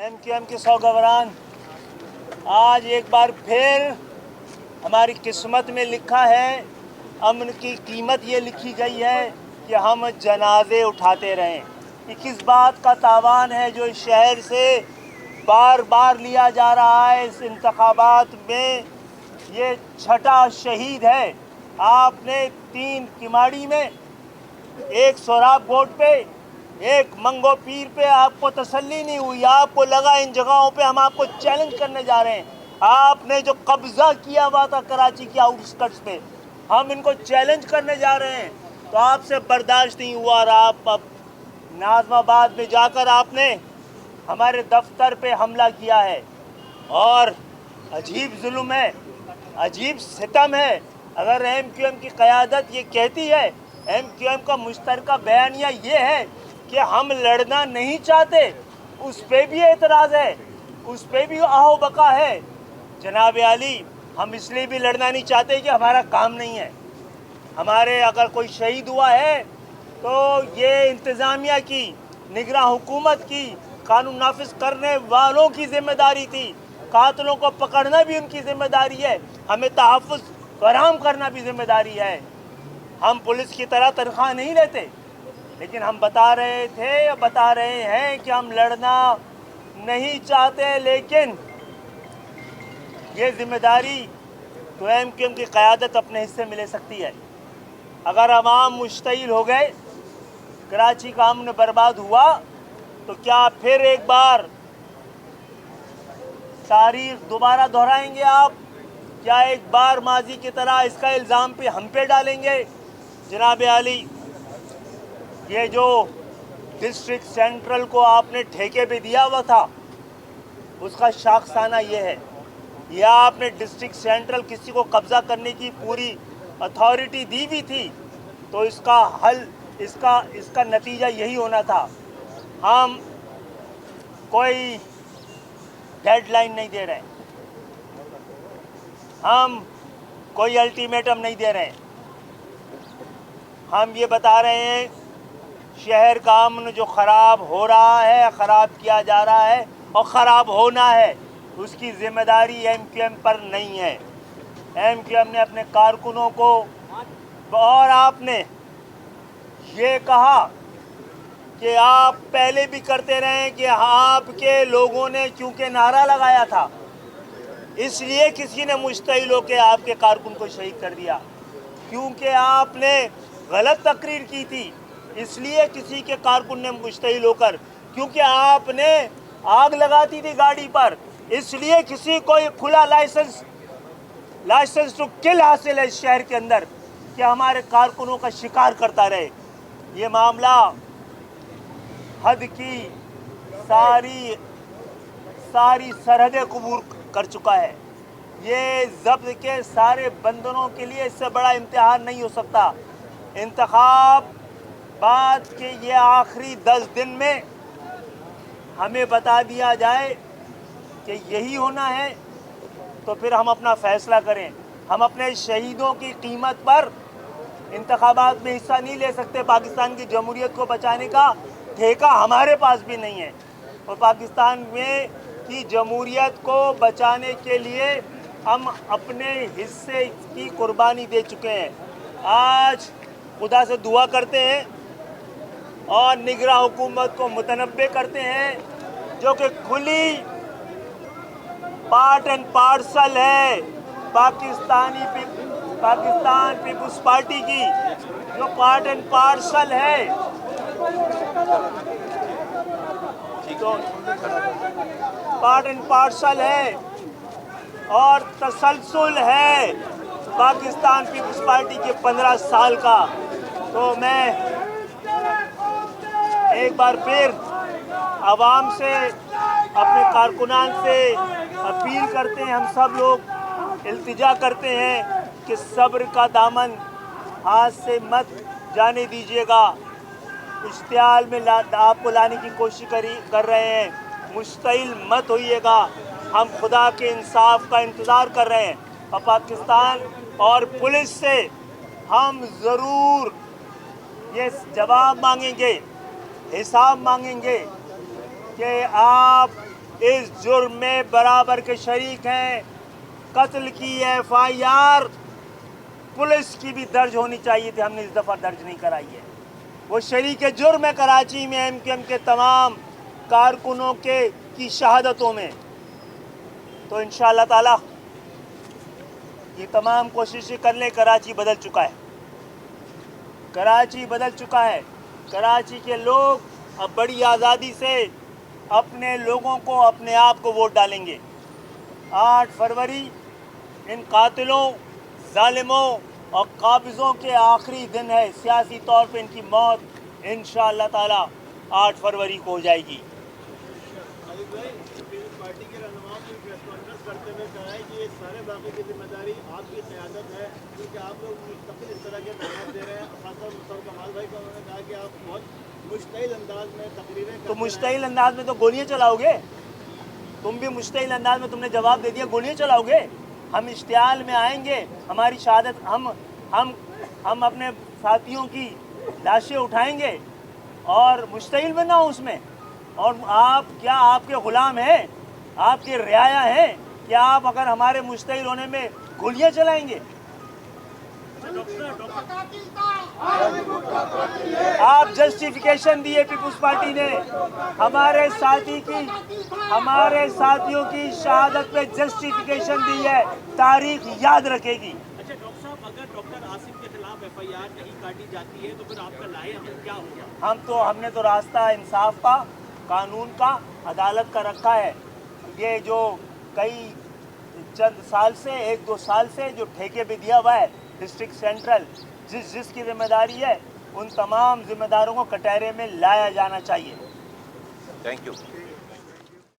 MQM के सौगवारान, आज एक बार फिर हमारी किस्मत में लिखा है, अमन की कीमत ये लिखी गई है कि हम जनाजे उठाते रहें। ये किस बात का तावान है जो इस शहर से बार बार लिया जा रहा है। इस इंतखाबात में ये छठा शहीद है। आपने 3 किमाड़ी में, एक सोराब बोर्ड पे, एक मंगो पीर पे आपको तसल्ली नहीं हुई। आपको लगा इन जगहों पे हम आपको चैलेंज करने जा रहे हैं। आपने जो कब्जा किया हुआ था कराची के आउटस्कर्ट्स पे, हम इनको चैलेंज करने जा रहे हैं, तो आपसे बर्दाश्त नहीं हुआ और आप अब नाज़माबाद में जाकर आपने हमारे दफ्तर पे हमला किया है। और अजीब जुल्म है, अजीब सितम है। अगर MQM की क़यादत ये कहती है, MQM का मुश्तरका बयानिया ये है कि हम लड़ना नहीं चाहते, उस पे भी एतराज़ है, उस पे भी आओ बका है। जनाब आली, हम इसलिए भी लड़ना नहीं चाहते कि हमारा काम नहीं है। हमारे अगर कोई शहीद हुआ है तो ये इंतज़ामिया की, निगरान हुकूमत की, कानून नाफिज करने वालों की जिम्मेदारी थी। कातिलों को पकड़ना भी उनकी जिम्मेदारी है, हमें तहफ़्फ़ुज़ फराहम करना भी जिम्मेदारी है। हम पुलिस की तरह तनख्वाह नहीं लेते, लेकिन हम बता रहे हैं कि हम लड़ना नहीं चाहते। लेकिन ये जिम्मेदारी तो MQM की क़यादत अपने हिस्से में ले सकती है। अगर अवाम मुश्तइल हो गए, कराची का अमन बर्बाद हुआ, तो क्या फिर एक बार तारीख दोबारा दोहराएंगे आप? क्या एक बार माजी की तरह इसका इल्ज़ाम पे हम पे डालेंगे? जनाब आली, ये जो डिस्ट्रिक्ट सेंट्रल को आपने ठेके पे दिया हुआ था, उसका शाखसाना ये है, या आपने डिस्ट्रिक्ट सेंट्रल किसी को कब्ज़ा करने की पूरी अथॉरिटी दी हुई थी, तो इसका हल, इसका नतीजा यही होना था। हम कोई डेडलाइन नहीं दे रहे, हम कोई अल्टीमेटम नहीं दे रहे, हम ये बता रहे हैं शहर का अमन जो ख़राब हो रहा है, ख़राब किया जा रहा है और ख़राब होना है, उसकी ज़िम्मेदारी MQM पर नहीं है। MQM ने अपने कारकुनों को, और आपने ये कहा कि आप पहले भी करते रहे कि आपके लोगों ने क्योंकि नारा लगाया था, इसलिए किसी ने मुश्तइल होकर आपके कारकुन को शहीद कर दिया। क्योंकि आपने गलत तकरीर की थी, इसलिए किसी के कारकुन ने मुश्तइल होकर, क्योंकि आपने आग लगाती थी गाड़ी पर, इसलिए किसी को खुला लाइसेंस टू किल हासिल है इस शहर के अंदर कि हमारे कारकुनों का शिकार करता रहे। ये मामला हद की सारी सरहदें अबूर कर चुका है। ये ज़ब्त के सारे बंदरों के लिए इससे बड़ा इम्तिहान नहीं हो सकता। इंतखाब बाद के ये आखिरी 10 दिन में हमें बता दिया जाए कि यही होना है, तो फिर हम अपना फ़ैसला करें। हम अपने शहीदों की कीमत पर इंतखाबात में हिस्सा नहीं ले सकते। पाकिस्तान की जमहूरियत को बचाने का ठेका हमारे पास भी नहीं है, और पाकिस्तान में की जमहूरियत को बचाने के लिए हम अपने हिस्से की कुर्बानी दे चुके हैं। आज खुदा से दुआ करते हैं और निगरान हुकूमत को मुतनब्बे करते हैं, जो कि खुली पार्ट एंड पार्सल है पाकिस्तान पीपुल्स पार्टी की, जो पार्ट एंड पार्सल है, तो पार्ट एंड पार्सल है और तसलसल है पाकिस्तान पीपुल्स पार्टी के 15 साल का। तो मैं एक बार फिर आवाम से, अपने कारकुनान से अपील करते हैं, हम सब लोग इल्तिजा करते हैं कि सब्र का दामन हाथ से मत जाने दीजिएगा। इश्तियाल में आपको लाने की कोशिश कर रहे हैं, मुश्तइल मत होइएगा। हम खुदा के इंसाफ का इंतज़ार कर रहे हैं, और पाकिस्तान और पुलिस से हम ज़रूर ये जवाब मांगेंगे, हिसाब मांगेंगे कि आप इस जुर्म में बराबर के शरीक हैं। कत्ल की FIR पुलिस की भी दर्ज होनी चाहिए थी, हमने इस दफ़ा दर्ज नहीं कराई है। वो शरीक जुर्म है कराची में MQM के तमाम कारकुनों की शहादतों में। तो इंशाअल्लाह ताला ये तमाम कोशिशें कर ले, कराची बदल चुका है, कराची बदल चुका है। कराची के लोग अब बड़ी आज़ादी से अपने लोगों को, अपने आप को वोट डालेंगे। 8 फरवरी इन कातिलों, जालिमों और काबिज़ों के आखिरी दिन है। सियासी तौर पे इनकी मौत इंशाअल्लाह ताला 8 फरवरी को हो जाएगी। पार्टी के रहनुमाओं ने प्रेस कॉन्फ्रेंस करते हुए कहा है कि ये सारे वाक़े की जिम्मेदारी आपकी क़यादत है, क्योंकि आप लोग मुस्तक़िल इस तरह के बयान दे रहे हैं। खासतौर मुस्तफ़ा कमाल भाई का उन्होंने कहा कि आप बहुत मुश्तइल अंदाज में तकरीरें। तो मुश्तइल अंदाज में तो गोलियां चलाओगे, तुम भी मुश्तइल अंदाज में तुमने जवाब दे दिया, गोलियां चलाओगे। हम इश्तियाल में आएंगे, हमारी शहादत, हम अपने साथियों की लाशें उठाएंगे और मुश्तइल में ना हो उसमें। और आप क्या आपके ग़ुलाम हैं, आपके रियाया हैं? क्या आप अगर हमारे मुश्तइल होने में गोलियां चलाएंगे? आप जस्टिफिकेशन दिए पीपुल्स पार्टी ने, हमारे साथियों की शहादत पे जस्टिफिकेशन दी है, तारीख याद रखेगी। अच्छा डॉक्टर साहब, अगर डॉक्टर आसिफ के खिलाफ FIR नहीं काटी जाती है तो फिर आपका लाहे अमल क्या होगा? हमने तो रास्ता इंसाफ का, कानून का, अदालत का रखा है। ये जो कई चंद साल से, 1-2 साल से जो ठेके भी दिया हुआ है डिस्ट्रिक्ट सेंट्रल, जिसकी जिम्मेदारी है, उन तमाम जिम्मेदारों को कटहरे में लाया जाना चाहिए। Thank you.